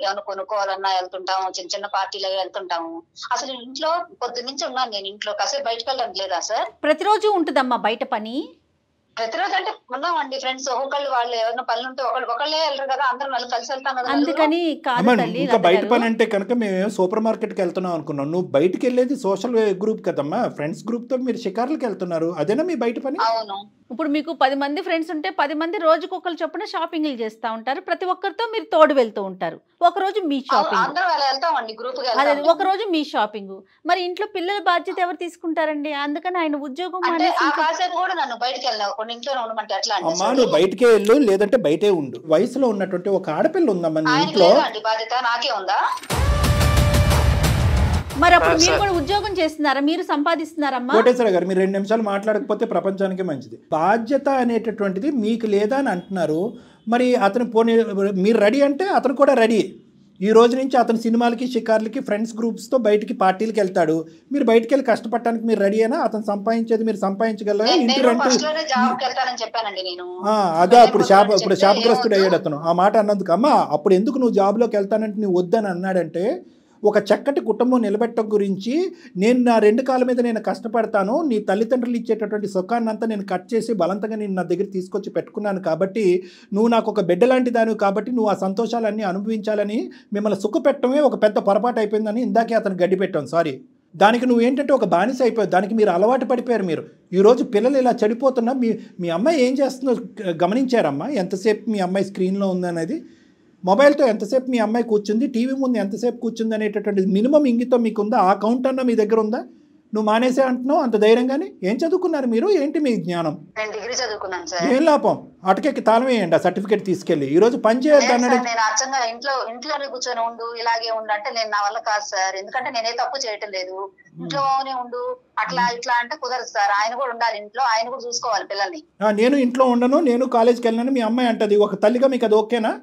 ఏమైనా కొనుక్కోవాలన్నా వెళ్తుంటాము, చిన్న చిన్న పార్టీలు వెళ్తుంటాము. అసలు ఇంట్లో పొద్దున్నుంచి ఉన్నాను నేను ఇంట్లో, కాసేపు బయటకు వెళ్ళడం లేదా సార్? ప్రతిరోజు ఉంటుందమ్మా బయట పని? ప్రతిరోజు అంటే ఉన్నామండి ఫ్రెండ్స్, ఒకళ్ళు వాళ్ళు ఎవరైనా పనులు ఉంటే ఒకళ్ళే వెళ్ళరు కదా, అందరం వాళ్ళు కలిసి వెళ్తాం కదా. అందుకని ఇంకా బయట పని అంటే కనుక మేము సూపర్ మార్కెట్కి వెళ్తున్నాం అనుకున్నాం, నువ్వు బయటకు వెళ్ళేది సోషల్ గ్రూప్ కదమ్మా, ఫ్రెండ్స్ గ్రూప్ తో మీరు షికార్లకు వెళ్తున్నారు, అదేనా మీ బయట పని? అవును. ఇప్పుడు మీకు 10 మంది ఫ్రెండ్స్ ఉంటే 10 మంది రోజుకొకరు చొప్పున షాపింగ్లు చేస్తూ ఉంటారు, ప్రతి ఒక్కరితో మీరు తోడు వెళ్తూ ఉంటారు. ఒకరోజు మీ షాపింగ్, అదే ఒకరోజు మీ షాపింగ్. మరి ఇంట్లో పిల్లల బాధ్యత ఎవరు తీసుకుంటారండి? అందుకని ఆయన ఉద్యోగం అమ్మా నువ్వు బయటకే వెళ్ళు, లేదంటే బయటే ఉండు. వయసులో ఉన్నటువంటి ఒక ఆడపిల్ల ఉందమ్మా ఇంట్లో, నాకే ఉందా? మరి అప్పుడు మీరు కూడా ఉద్యోగం చేస్తున్నారా, మీరు సంపాదిస్తున్నారమ్మా? కోటేశ్వర గారు మీరు 2 నిమిషాలు మాట్లాడకపోతే ప్రపంచానికి మంచిది. బాధ్యత అనేటటువంటిది మీకు లేదా అని అంటున్నారు, మరి అతను పోనీ మీరు రెడీ అంటే అతను కూడా రెడీ. ఈ రోజు నుంచి అతను సినిమాలకి షికార్లకి ఫ్రెండ్స్ గ్రూప్స్తో బయటికి పార్టీలకి వెళ్తాడు, మీరు బయటికి వెళ్ళి కష్టపడటానికి మీరు రెడీ అయినా? అతను సంపాదించేది మీరు సంపాదించగలరా? ఇంటి రెంట్ అదే ఇప్పుడు శాపగ్రస్తుడు అయ్యాడు అతను ఆ మాట అన్నందుకు. అమ్మా అప్పుడు ఎందుకు నువ్వు జాబ్లోకి వెళ్తానంటే నువ్వు వద్దని అన్నాడంటే, ఒక చక్కటి కుటుంబం నిలబెట్టడం గురించి నేను నా 2 కాళ్ళ మీద నేను కష్టపడతాను, నీ తల్లిదండ్రులు ఇచ్చేటటువంటి సుఖాన్ని అంతా నేను కట్ చేసి బలంతంగా నేను నా దగ్గర తీసుకొచ్చి పెట్టుకున్నాను కాబట్టి నువ్వు నాకు ఒక బిడ్డ లాంటి దానివి కాబట్టి నువ్వు ఆ సంతోషాలన్నీ అనుభవించాలని మిమ్మల్ని సుఖ పెట్టడమే ఒక పెద్ద పొరపాటు అయిపోయిందని ఇందాకే అతను గడ్డి పెట్టాను. సారీ, దానికి నువ్వు ఏంటంటే ఒక బానిస అయిపోయావు, దానికి మీరు అలవాటు పడిపోయారు. మీరు ఈరోజు పిల్లలు ఇలా చెడిపోతున్నా మీ అమ్మాయి ఏం చేస్తుందో గమనించారమ్మా? ఎంతసేపు మీ అమ్మాయి స్క్రీన్లో ఉందనేది, మొబైల్తో ఎంతసేపు మీ అమ్మాయి కూర్చుంది, టీవీ ముందు ఎంతసేపు కూర్చుంది అనేటటువంటి మినిమం ఇంగితం మీకుందా? ఆ కౌంట్ అన్నా మీ దగ్గర ఉందా? నువ్వు మానేసే అంటున్నావు అంత ధైర్యంగానే. ఏం చదువుకున్నారు మీరు? ఏంటి మీ జ్ఞానం? డిగ్రీ చదువుకున్నాను సార్. ఏం లాభం? అటకెక్కి తాళం వేయండి ఆ సర్టిఫికేట్ తీసుకెళ్ళి. ఈ రోజు పని చేయొద్దు అన్నాడు. నేను అచ్చంగా ఇంట్లోనే కూర్చొని ఉండు, ఇలాగే ఉండు అంటే నేను నా వల్ల కాదు సార్, ఎందుకంటే నేనే తప్పు చేయటం లేదు. ఇంట్లోనే ఉండు అట్లా ఇట్లా అంటే కుదరదు సార్, ఆయన కూడా ఉండాలి ఇంట్లో, ఆయన కూడా చూసుకోవాలి పిల్లల్ని. నేను ఇంట్లో ఉండను, నేను కాలేజ్కి వెళ్ళను మీ అమ్మాయి అంటది. ఒక తల్లిగా మీకు అది ఓకేనా?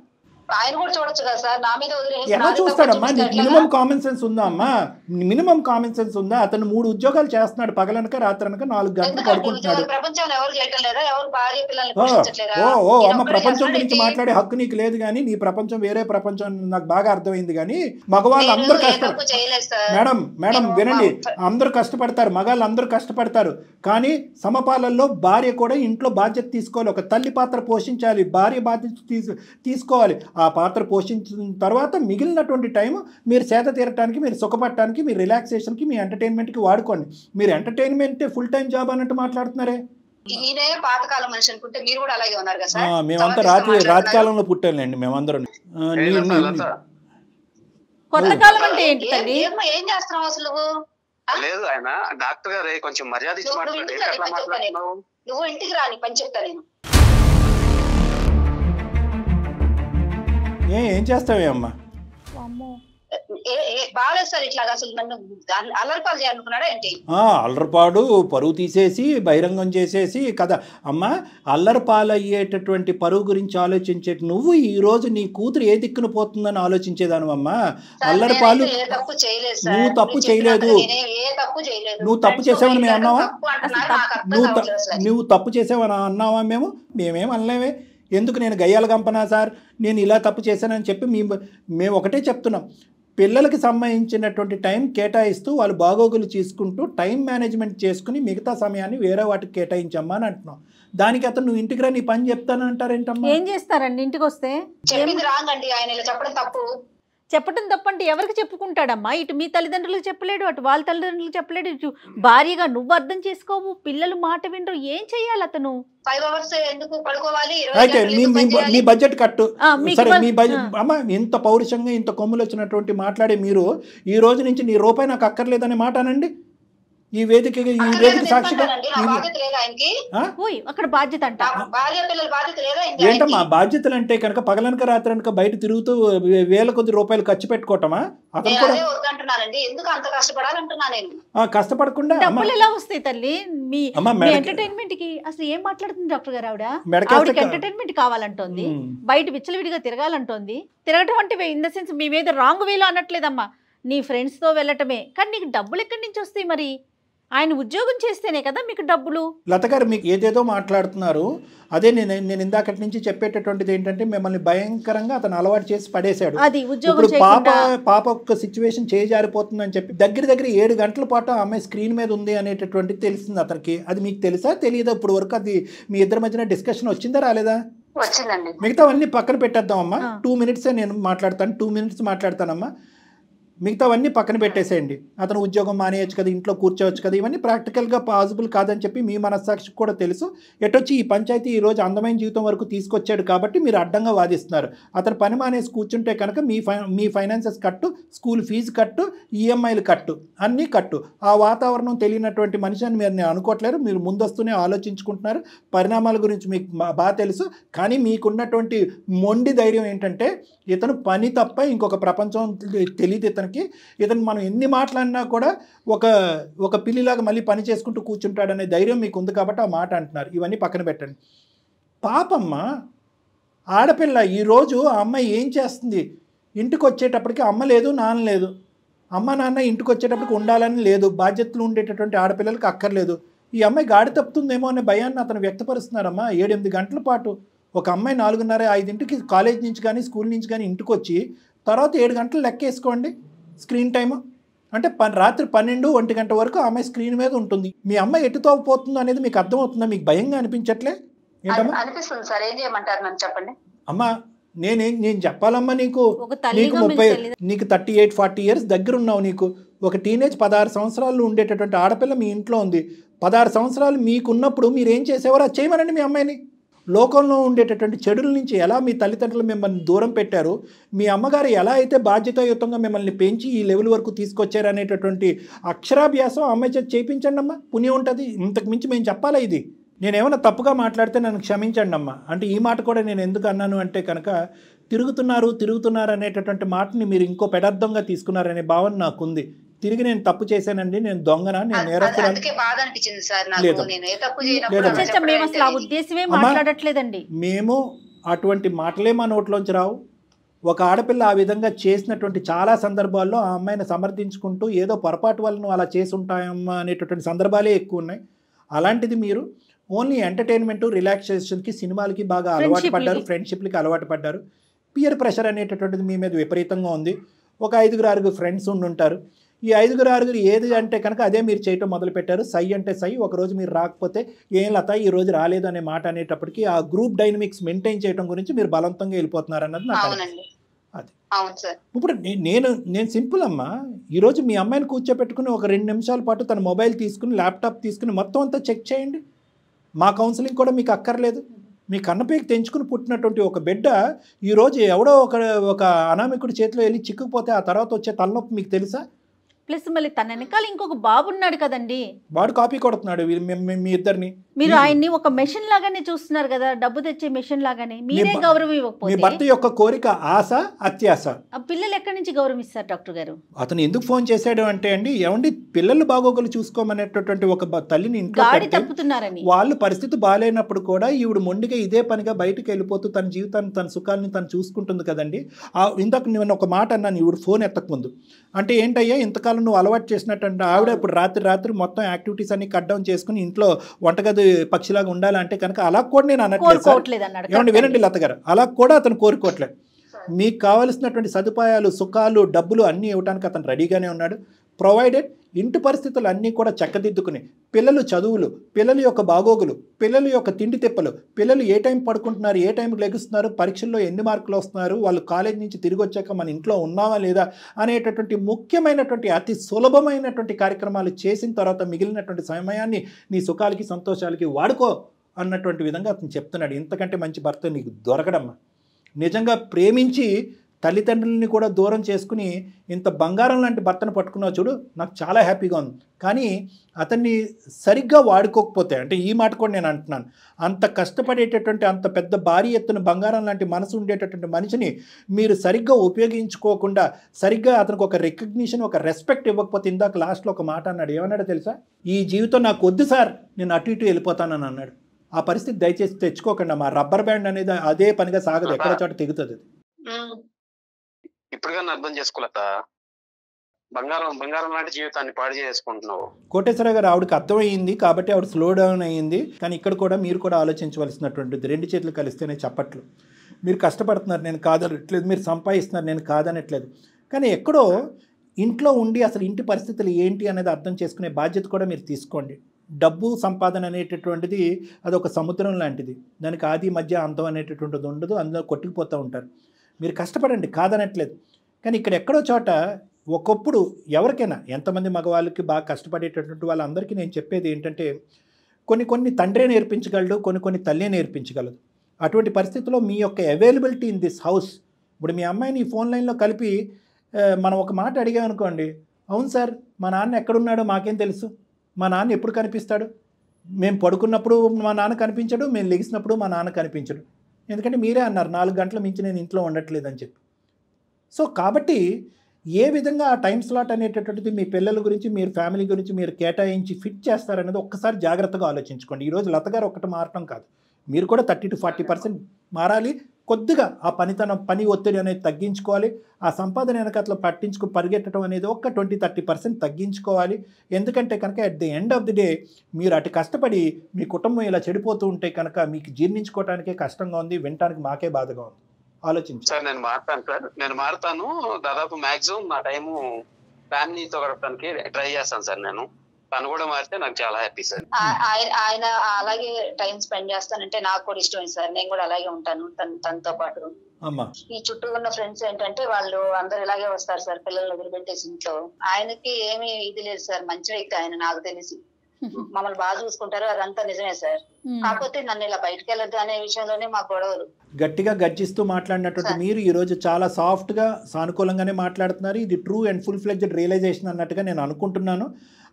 ఆయన కూడా చూడొచ్చు కదా సార్, నా మీద ఎలా చూస్తాడమ్మా? మినిమం కామన్ సెన్స్ ఉందా అమ్మా? మినిమం కామన్ సెన్స్ ఉందా? అతను 3 ఉద్యోగాలు చేస్తున్నాడు, పగలనక రాత్రనక 4 గంటలు పడుకుంటున్నాడు. అమ్మ ప్రపంచం గురించి మాట్లాడే హక్కు నీకు లేదు, కానీ నీ ప్రపంచం వేరే ప్రపంచం నాకు బాగా అర్థమైంది. కానీ మగవాళ్ళు అందరూ మేడం వినండి, అందరూ కష్టపడతారు, మగాళ్ళు అందరూ కష్టపడతారు, కానీ సమపాలల్లో భార్య కూడా ఇంట్లో బాధ్యత తీసుకోవాలి. ఒక తల్లి పాత్ర పోషించాలి, భార్య బాధ్యత తీసుకోవాలి. ఆ పాత్ర పోషించిన తర్వాత మిగిలినటువంటి టైం మీరు సేద తీరటానికి, మీరు సుఖపడటానికి, మీ రిలాక్సేషన్కి, మీ ఎంటర్టైన్మెంట్కి వాడుకోండి. మీరు ఎంటర్టైన్మెంట్ ఫుల్ టైం జాబ్ అన్నట్టు మాట్లాడుతున్నారే. మేమంతా రాత్రికాలంలో పుట్టాలండి మేమందరం. కొత్త కాలం అంటే ఏంటి? ఏం చేస్తున్నావు అసలు? లేదు ఆయన డాక్టర్ గారే కొంచెం మర్యాద ఇచ్చి మాట్లాడు. నువ్వు ఇంటికి రాని పని చెప్తా నేను. ఏం చేస్తావే అమ్మా? అల్లరిపాడు పరువు తీసేసి బహిరంగం చేసేసి కదా అమ్మా. అల్లరిపాలు అయ్యేటటువంటి పరువు గురించి ఆలోచించే నువ్వు ఈ రోజు నీ కూతురు ఏ దిక్కున పోతుందని ఆలోచించేదాను అమ్మా. అల్లరిపాలు నువ్వు తప్పు చేయలేదు, నువ్వు తప్పు చేసావని మేము అన్నావా? నువ్వు తప్పు చేసావని అన్నావా? మేమేం అనలేమే. ఎందుకు నేను గయ్యాల గంపనా సార్, నేను ఇలా తప్పు చేశానని చెప్పి మేము ఒకటే చెప్తున్నాం, పిల్లలకి సంబంధించినటువంటి టైం కేటాయిస్తూ వాళ్ళు బాగోగులు తీసుకుంటూ టైం మేనేజ్మెంట్ చేసుకుని మిగతా సమయాన్ని వేరే వాటికి కేటాయించమ్మా అని అంటున్నాం. దానికి అతను నువ్వు ఇంటికి రా నీ పని చెప్తానంటారేంటమ్మా? ఏం చేస్తారండి ఇంటికి వస్తే? చెప్పడం తప్పంటే ఎవరికి చెప్పుకుంటాడమ్మా? ఇటు మీ తల్లిదండ్రులకు చెప్పలేడు, అటు వాళ్ళ తల్లిదండ్రులకు చెప్పలేడు, ఇటు భార్యగా నువ్వు అర్థం చేసుకోవు, పిల్లలు మాట వినరు, ఏం చెయ్యాలి అతను? అయితే మీ బడ్జెట్ కట్టు సరే, మీ బడ్జెట్ అమ్మా. ఇంత పౌరుషంగా ఇంత కొమ్ములు వచ్చినటువంటి మాట్లాడే మీరు ఈ రోజు నుంచి నీ రూపాయి నాకు అక్కర్లేదనే మాట అనండి. ఈ వేదిక సాక్షిగా అక్కడ బాధ్యత అంట ఏంటమ్మా బాధ్యతలు అంటే కనుక పగలనక రాత్రి అనక బయట తిరుగుతూ వేల కొద్ది రూపాయలు ఖర్చు పెట్టుకోవటమా? అతను కూడా కష్టపడకుండా ఎలా వస్తాయి తల్లి మీ ఎంటర్టైన్మెంట్ కి? అసలు ఏం మాట్లాడుతుంది డాక్టర్ గారు? ఆవిడకి ఎంటర్టైన్మెంట్ కావాలంటోంది, బయట విచ్చలవిడిగా తిరగాలంటోంది. తిరగటం అంటే ఇన్ ద సెన్స్ మీ మీద రాంగ్ వేలో అనట్లేదమ్మా, నీ ఫ్రెండ్స్ తో వెళ్ళటమే. కానీ నీకు డబ్బులు ఎక్కడి నుంచి వస్తాయి? మరి ఆయన ఉద్యోగం చేస్తేనే కదా మీకు డబ్బులు. లత గారు మీకు ఏదేదో మాట్లాడుతున్నారు. అదే నేను ఇందాకటి నుంచి చెప్పేటటువంటిది ఏంటంటే మిమ్మల్ని భయంకరంగా అతను అలవాటు చేసి పడేశాడు. అది ఉద్యోగం పాప ఒక సిచ్యువేషన్ చేజారిపోతుందని చెప్పి దగ్గర 7 గంటల పాటు ఆ అమ్మాయి స్క్రీన్ మీద ఉంది అనేటటువంటిది తెలిసింది అతనికి. అది మీకు తెలుసా తెలియదా? ఇప్పుడు వరకు అది మీ ఇద్దరి మధ్యన డిస్కషన్ వచ్చిందా రాలేదా? మిగతావన్నీ పక్కన పెట్టేద్దామమ్మా. 2 మినిట్సే నేను మాట్లాడతాను, 2 మినిట్స్ మాట్లాడతానమ్మా. మిగతావన్నీ పక్కన పెట్టేసేయండి. అతను ఉద్యోగం మానేయచ్చు కదా, ఇంట్లో కూర్చోవచ్చు కదా, ఇవన్నీ ప్రాక్టికల్గా పాసిబుల్ కాదని చెప్పి మీ మనస్సాక్షికి కూడా తెలుసు. ఎటొచ్చి ఈ పంచాయతీ ఈరోజు అందమైన జీవితం వరకు తీసుకొచ్చాడు కాబట్టి మీరు అడ్డంగా వాదిస్తున్నారు. అతను పని మానేసి కూర్చుంటే కనుక మీ ఫైనాన్సెస్ కట్టు, స్కూల్ ఫీజు కట్టు, ఈఎంఐలు కట్టు, అన్నీ కట్టు. ఆ వాతావరణం తెలియనటువంటి మనిషి అని మీరు అనుకోవట్లేరు. మీరు ముందొస్తూనే ఆలోచించుకుంటున్నారు. పరిణామాల గురించి మీకు బాగా తెలుసు. కానీ మీకున్నటువంటి మొండి ధైర్యం ఏంటంటే ఇతను పని తప్ప ఇంకొక ప్రపంచం తెలియదు ఇతనికి. ఇతను మనం ఎన్ని మాట్లాడినా కూడా ఒక పిల్లిలాగా మళ్ళీ పని చేసుకుంటూ కూర్చుంటాడనే ధైర్యం మీకు ఉంది కాబట్టి ఆ మాట అంటున్నారు. ఇవన్నీ పక్కన పెట్టండి. పాపమ్మ ఆడపిల్ల ఈరోజు ఆ అమ్మాయి ఏం చేస్తుంది? ఇంటికి వచ్చేటప్పటికి అమ్మ లేదు, నాన్న లేదు. అమ్మ నాన్న ఇంటికి వచ్చేటప్పటికి ఉండాలని లేదు. బాధ్యతలు ఉండేటటువంటి ఆడపిల్లలకి అక్కర్లేదు. ఈ అమ్మాయి గాడి తప్పుతుందేమో అనే భయాన్ని అతను వ్యక్తపరుస్తున్నారమ్మా. 7-8 గంటల పాటు ఒక అమ్మాయి 4:30-5 కాలేజ్ నుంచి కానీ స్కూల్ నుంచి కానీ ఇంటికి వచ్చి తర్వాత 7 గంటలు లెక్కేసుకోండి స్క్రీన్ టైమ్ అంటే రాత్రి 12-1 గంట వరకు ఆ అమ్మాయి స్క్రీన్ మీద ఉంటుంది. మీ అమ్మాయి ఎటుతో పోతుందో అనేది మీకు అర్థమవుతుందా? మీకు భయంగా అనిపించట్లే? ఏంటమ్మా అమ్మా నేను చెప్పాలమ్మా, నీకు 38-40 ఇయర్స్ దగ్గర ఉన్నావు. నీకు ఒక టీనేజ్ 16 సంవత్సరాలు ఉండేటటువంటి ఆడపిల్ల మీ ఇంట్లో ఉంది. 16 సంవత్సరాలు మీకున్నప్పుడు మీరేం చేసేవారు? అది చేయమనండి మీ అమ్మాయిని. లోకంలో ఉండేటటువంటి చెడుల నుంచి ఎలా మీ తల్లిదండ్రులు మిమ్మల్ని దూరం పెట్టారు, మీ అమ్మగారు ఎలా అయితే బాధ్యతాయుతంగా మిమ్మల్ని పెంచి ఈ లెవెల్ వరకు తీసుకొచ్చారు అనేటటువంటి అక్షరాభ్యాసం అమ్మాయి చేత చేయించండి అమ్మా, పుణ్యం ఉంటుంది. ఇంతకు మించి మేము చెప్పాలా? ఇది నేనేమైనా తప్పుగా మాట్లాడితే నన్ను క్షమించండి అమ్మా. అంటే ఈ మాట కూడా నేను ఎందుకు అన్నాను అంటే కనుక తిరుగుతున్నారు అనేటటువంటి మాటని మీరు ఇంకో పెడార్థంగా తీసుకున్నారనే భావన నాకుంది. తిరిగి నేను తప్పు చేశానండి, నేను దొంగనా, నేను నేరస్తురాలు. మేము అటువంటి మాటలే మా నోట్లోంచి రావు. ఒక ఆడపిల్ల ఆ విధంగా చేసినటువంటి చాలా సందర్భాల్లో ఆ అమ్మాయిని సమర్థించుకుంటూ ఏదో పొరపాటు వల్ల అలా చేసి ఉంటాయమ్మా అనేటటువంటి సందర్భాలే ఎక్కువ ఉన్నాయి. అలాంటిది మీరు ఓన్లీ ఎంటర్టైన్మెంట్, రిలాక్సేషన్కి, సినిమాలకి బాగా అలవాటు పడ్డారు, ఫ్రెండ్షిప్లకి అలవాటు పడ్డారు. పియర్ ప్రెషర్ అనేటటువంటిది మీ మీద విపరీతంగా ఉంది. ఒక 5-6 ఫ్రెండ్స్ ఉండుంటారు. ఈ 5-6 ఏది అంటే కనుక అదే మీరు చేయటం మొదలుపెట్టారు. సై అంటే సై. ఒకరోజు మీరు రాకపోతే ఏం లత ఈరోజు రాలేదు అనే మాట అనేటప్పటికీ ఆ గ్రూప్ డైనమిక్స్ మెయింటైన్ చేయడం గురించి మీరు బలవంతంగా వెళ్ళిపోతున్నారు అన్నది నాకు అది. ఇప్పుడు నేను సింపుల్ అమ్మా. ఈరోజు మీ అమ్మాయిని కూర్చోపెట్టుకుని ఒక 2 నిమిషాల పాటు తన మొబైల్ తీసుకుని, ల్యాప్టాప్ తీసుకుని మొత్తం అంతా చెక్ చేయండి. మా కౌన్సిలింగ్ కూడా మీకు అక్కర్లేదు. మీ కన్నపేకి తెంచుకుని పుట్టినటువంటి ఒక బిడ్డ ఈరోజు ఎవడో ఒక అనామికుడి చేతిలో వెళ్ళి చిక్కుకుపోతే ఆ తర్వాత వచ్చే తలనొప్పి మీకు తెలుసా? ప్లస్ మళ్ళీ తన వెనకాల ఇంకొక బాబు ఉన్నాడు కదండి, వాడు కాపీ కొడుతున్నాడు మీ ఇద్దరిని. మీరు ఆయన్ని ఒక మెషిన్ లాగానే చూస్తున్నారు కదా, డబ్బు తెచ్చే మెషిన్ లాగానే. మీరే గౌరవం ఇవ్వకపోతే మీ భర్త యొక్క కోరిక, ఆశ, అత్యాశ. ఆ పిల్లలు ఎక్కడి నుంచి గౌరవిస్తారు డాక్టర్ గారు? అతను ఎందుకు ఫోన్ చేశాడు అంటే అండి, ఏమండి పిల్లలు బాగోగులు చూసుకోమనేటటువంటి ఒక తల్లిని ఇంట్లో తప్పుతున్నారని, వాళ్ళు పరిస్థితి బాగాలేనప్పుడు కూడా ఈవిడ మొండిగా ఇదే పనిగా బయటకు వెళ్ళిపోతూ తన జీవితాన్ని, తన సుఖాన్ని తను చూసుకుంటుంది కదండి. ఇందాక నేను ఒక మాట అన్నాను ఈవిడ ఫోన్ ఎత్తకముందు. అంటే ఏంటయ్యా ఇంతకాలం నువ్వు అలవాటు చేసినట్టు ఆవిడ ఇప్పుడు రాత్రి మొత్తం యాక్టివిటీస్ అన్ని కట్ డౌన్ చేసుకుని ఇంట్లో వంటగది పక్షిలాగా ఉండాలంటే కనుక అలా కూడా నేను అనట్లేదు. ఏమండి వినండి లత గారు, అలా కూడా అతను కోరుకోవట్లేదు. మీకు కావలసినటువంటి సదుపాయాలు, సుఖాలు, డబ్బులు అన్నీ ఇవ్వడానికి అతను రెడీగానే ఉన్నాడు. ప్రొవైడెడ్ ఇంటి పరిస్థితులు అన్నీ కూడా చక్కదిద్దుకుని, పిల్లలు చదువులు, పిల్లల యొక్క బాగోగులు, పిల్లల యొక్క తిండి తిప్పలు, పిల్లలు ఏ టైం పడుకుంటున్నారు, ఏ టైంకి లెగుస్తున్నారు, పరీక్షల్లో ఎన్ని మార్కులు వస్తున్నారు, వాళ్ళు కాలేజ్ నుంచి తిరిగి వచ్చాక మన ఇంట్లో ఉన్నావా లేదా అనేటటువంటి ముఖ్యమైనటువంటి అతి సులభమైనటువంటి కార్యక్రమాలు చేసిన తర్వాత మిగిలినటువంటి సమయాన్ని నీ సుఖాలకి, సంతోషాలకి వాడుకో అన్నటువంటి విధంగా అతను చెప్తున్నాడు. ఇంతకంటే మంచి భర్త నీకు దొరకడమ్మా. నిజంగా ప్రేమించి తల్లిదండ్రులని కూడా దూరం చేసుకుని ఇంత బంగారం లాంటి భర్తను పట్టుకున్నావు చూడు, నాకు చాలా హ్యాపీగా ఉంది. కానీ అతన్ని సరిగ్గా వాడుకోకపోతే, అంటే ఈ మాట కూడా నేను అంటున్నాను, అంత కష్టపడేటటువంటి అంత పెద్ద భారీ ఎత్తున బంగారం లాంటి మనసు ఉండేటటువంటి మనిషిని మీరు సరిగ్గా ఉపయోగించుకోకుండా, సరిగ్గా అతనికి ఒక రికగ్నిషన్, ఒక రెస్పెక్ట్ ఇవ్వకపోతే, ఇందాక లాస్ట్లో ఒక మాట అన్నాడు, ఏమన్నాడో తెలుసా? ఈ జీవితం నాకు వద్దు సార్, నేను అటు ఇటు వెళ్ళిపోతానని అన్నాడు. ఆ పరిస్థితి దయచేసి తెచ్చుకోకండి. మా రబ్బర్ బ్యాండ్ అనేది అదే పనిగా సాగదు, ఎక్కడ చోట తెగుతుంది. ఇప్పుడు కానీ అర్థం చేసుకోలేక బంగారం లాంటి జీవితాన్ని పాడు చేసుకుంటున్నావు. కోటేశ్వర గారు ఆవిడకి అర్థమయ్యింది కాబట్టి ఆవిడ స్లో డౌన్ అయ్యింది. కానీ ఇక్కడ కూడా మీరు కూడా ఆలోచించవలసినటువంటిది, 2 చేతులు కలిస్తేనే చప్పట్లు. మీరు కష్టపడుతున్నారు, నేను కాదనట్లేదు, మీరు సంపాదిస్తున్నారు, నేను కాదనట్లేదు. కానీ ఎక్కడో ఇంట్లో ఉండి అసలు ఇంటి పరిస్థితులు ఏంటి అనేది అర్థం చేసుకునే బాధ్యత కూడా మీరు తీసుకోండి. డబ్బు సంపాదన అనేటటువంటిది అదొక సముద్రం లాంటిది, దానికి ఆది మధ్య అంతం అనేటటువంటిది ఉండదు, అందులో కొట్టుకుపోతూ ఉంటారు. మీరు కష్టపడండి, కాదనట్లేదు. కానీ ఇక్కడ ఎక్కడో చోట ఒకప్పుడు ఎవరికైనా, ఎంతమంది మగవాళ్ళకి బాగా కష్టపడేటటువంటి వాళ్ళందరికీ నేను చెప్పేది ఏంటంటే, కొన్ని తండ్రే నేర్పించగలడు, కొన్ని తల్లే నేర్పించగలదు. అటువంటి పరిస్థితుల్లో మీ యొక్క అవైలబిలిటీ ఇన్ దిస్ హౌస్, ఇప్పుడు మీ అమ్మాయిని ఈ ఫోన్ లైన్లో కలిపి మనం ఒక మాట అడిగామనుకోండి, అవును సార్ మా నాన్న ఎక్కడున్నాడో మాకేం తెలుసు, మా నాన్న ఎప్పుడు కనిపిస్తాడు, మేము పడుకున్నప్పుడు మా నాన్న కనిపించడు, మేము లెగిసినప్పుడు మా నాన్న కనిపించడు, ఎందుకంటే మీరే అన్నారు 4 గంటల మించి నేను ఇంట్లో ఉండట్లేదని చెప్పి. సో కాబట్టి ఏ విధంగా ఆ టైం స్లాట్ అనేటటువంటిది మీ పిల్లల గురించి, మీరు ఫ్యామిలీ గురించి మీరు కేటాయించి ఫిట్ చేస్తారనేది ఒక్కసారి జాగ్రత్తగా ఆలోచించుకోండి. ఈరోజు లత గారు ఒకటి మారటం కాదు, మీరు కూడా 30 to 40% మారాలి. కొద్దిగా ఆ పని ఒత్తిడి అనేది తగ్గించుకోవాలి. ఆ సంపాదన వెనకట్లా పరిగెట్టడం అనేది ఒక 20-30% తగ్గించుకోవాలి. ఎందుకంటే కనుక at the end of the day మీరు అటు కష్టపడి మీ కుటుంబం ఇలా చెడిపోతూ ఉంటే కనుక మీకు జీర్ణించుకోవడానికే కష్టంగా ఉంది, వినటానికి మాకే బాధగా ఉంది. ఆలోచించండి సార్. నేను మారుతాను. దాదాపు మాక్సిమం నా టైము ఫ్యామిలీతో గడపడానికి ట్రై చేస్తాను సార్. నేను తను కూడా మారితే నాకు చాలా హ్యాపీ సార్. ఆయన అలాగే టైం స్పెండ్ చేస్తానంటే నాకు కూడా ఇష్టమే సార్. నేను కూడా అలాగే ఉంటాను తనతో పాటు. ఈ చుట్టూ ఉన్న ఫ్రెండ్స్ ఏంటంటే వాళ్ళు అందరు ఇలాగే వస్తారు సార్, పిల్లల్ని వదిలిపెట్టేసి ఇంట్లో. ఆయనకి ఏమీ ఇది లేదు సార్, మంచి వ్యక్తి ఆయన, నాకు తెలిసి మమ్మల్ని బాగా చూసుకుంటారు, అదంతా నిజమే సార్. కాకపోతే నన్ను ఇలా బయటకు వెళ్ళదు అనే విషయంలోనే మా గొడవలు. గట్టిగా గర్జిస్తూ మాట్లాడినటువంటి మీరు ఈరోజు చాలా సాఫ్ట్గా సానుకూలంగానే మాట్లాడుతున్నారు. ఇది true and full fledged realisation అన్నట్టుగా నేను అనుకుంటున్నాను.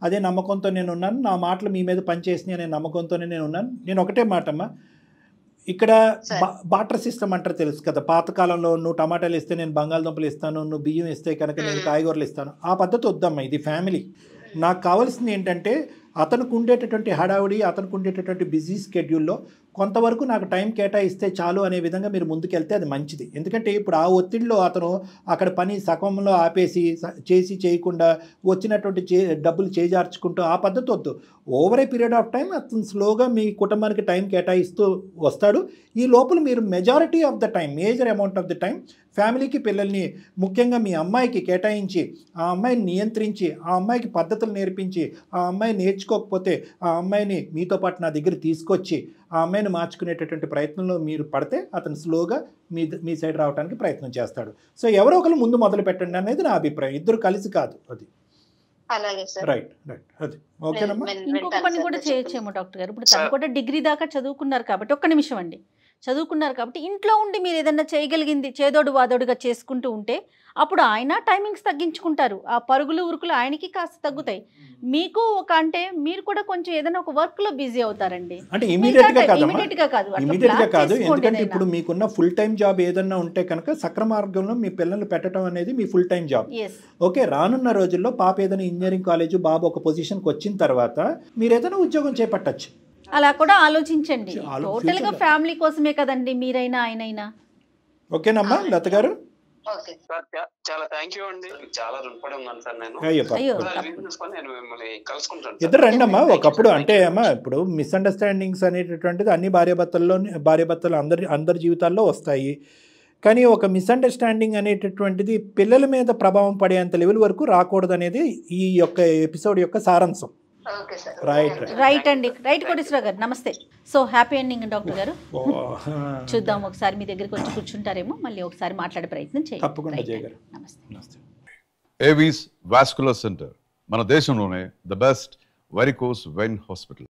అదే నమ్మకంతో నేను ఉన్నాను. నా మాటలు మీ మీద పనిచేసినాయి అనే నమ్మకంతోనే నేను ఉన్నాను. నేను ఒకటే మాటమ్మా, ఇక్కడ బాటర్ సిస్టమ్ అంటారు తెలుసు కదా, పాతకాలంలో నువ్వు టమాటాలు ఇస్తే నేను బంగాళదుంపలు ఇస్తాను, నువ్వు బియ్యం ఇస్తే కనుక నేను కాయగూరలు ఇస్తాను, ఆ పద్ధతి వద్దమ్మా. ఇది ఫ్యామిలీ. నాకు కావాల్సింది ఏంటంటే అతనికి ఉండేటటువంటి హడావుడి, అతనికి ఉండేటటువంటి బిజీ స్కెడ్యూల్లో కొంతవరకు నాకు టైం కేటాయిస్తే చాలు అనే విధంగా మీరు ముందుకెళ్తే అది మంచిది. ఎందుకంటే ఇప్పుడు ఆ ఒత్తిడిలో అతను అక్కడ పని సగంలో ఆపేసి చేయకుండా వచ్చినటువంటి డబ్బులు చేజార్చుకుంటూ ఆ పద్ధతి వద్దు. Over a period of time అతను స్లోగా మీ కుటుంబానికి టైం కేటాయిస్తూ వస్తాడు. ఈ లోపల మీరు majority of the time, major amount of the time ఫ్యామిలీకి, పిల్లల్ని, ముఖ్యంగా మీ అమ్మాయికి కేటాయించి, ఆ అమ్మాయిని నియంత్రించి, ఆ అమ్మాయికి పద్ధతులు నేర్పించి, ఆ అమ్మాయి నేర్చుకోకపోతే ఆ అమ్మాయిని మీతో పాటు నా దగ్గర తీసుకొచ్చి ఆ అమ్మాయిని మార్చుకునేటటువంటి ప్రయత్నంలో మీరు పడితే అతను స్లోగా మీ సైడ్ రావడానికి ప్రయత్నం చేస్తాడు. సో ఎవరో ఒకరు ముందు మొదలు పెట్టండి అనేది నా అభిప్రాయం. ఇద్దరు కలిసి కాదు. అది రైట్. అది ఓకేనమ్మా. ఇంకొక పని కూడా చేయొచ్చేమో డాక్టర్ గారు. ఇప్పుడు తను కూడా డిగ్రీ దాకా చదువుకున్నారు కాబట్టి, ఒక్క నిమిషం అండి, చదువుకున్నారు కాబట్టి ఇంట్లో ఉండి మీరు ఏదన్నా చేయగలిగింది చేదోడు వాదోడుగా చేసుకుంటూ ఉంటే అప్పుడు ఆయన టైమింగ్స్ తగ్గించుకుంటారు, ఆ పరుగులు ఉరుకులు ఆయనకి కాస్త తగ్గుతాయి. మీకు అంటే మీరు కూడా కొంచెం ఏదైనా ఒక వర్క్ లో బిజీ అవుతారండి. అంటే ఇమీడియట్ గా కాదు, ఎందుకంటే ఇప్పుడు మీకున్న ఫుల్ టైం జాబ్ ఏదన్నా ఉంటే కనుక సక్రమార్గంలో మీ పిల్లల్ని పెట్టడం అనేది మీ ఫుల్ టైం జాబ్. ఓకే, రానున్న రోజుల్లో పాప ఏదైనా ఇంజనీరింగ్ కాలేజ్, బాబు ఒక పొజిషన్కి వచ్చిన తర్వాత మీరు ఏదైనా ఉద్యోగం చేపట్టచ్చు. అలా కూడా ఆలోచించండి. టోటల్ గా ఫ్యామిలీ కోసమే కదండి మీరైనా ఆయనైనా. ఓకేనమ్మా లత గారు. చాలా థ్యాంక్ యూ అండి. చాలా రుణపడి ఉన్నాను సార్. నేను మిమ్మల్ని కలుసుకుంటాను. ఇద్దరు రండి అమ్మా. ఒకప్పుడు అంటే అమ్మా ఇప్పుడు మిస్అండర్స్టాండింగ్స్ అనేటటువంటిది అన్ని భార్యాభర్తలు అందరి జీవితాల్లో వస్తాయి. కానీ ఒక మిస్అండర్స్టాండింగ్ అనేటటువంటిది పిల్లల మీద ప్రభావం పడేంత లెవెల్ వరకు రాకూడదు అనేది ఈ యొక్క ఎపిసోడ్ యొక్క సారాంశం. రైట్ అండి, రైట్ కోటేశ్వర గారు, నమస్తే. సో హ్యాపీ ఎండింగ్ డాక్టర్ గారు. చూద్దాం, ఒకసారి మీ దగ్గరికి వచ్చి కూర్చుంటారేమో, మళ్ళీ ఒకసారి మాట్లాడే ప్రయత్నం చేయండి. తప్పకుండా జయ గారు. నమస్తే. ఏవీస్ వాస్కులర్ సెంటర్ మన దేశంలోనే the best varicose vein hospital.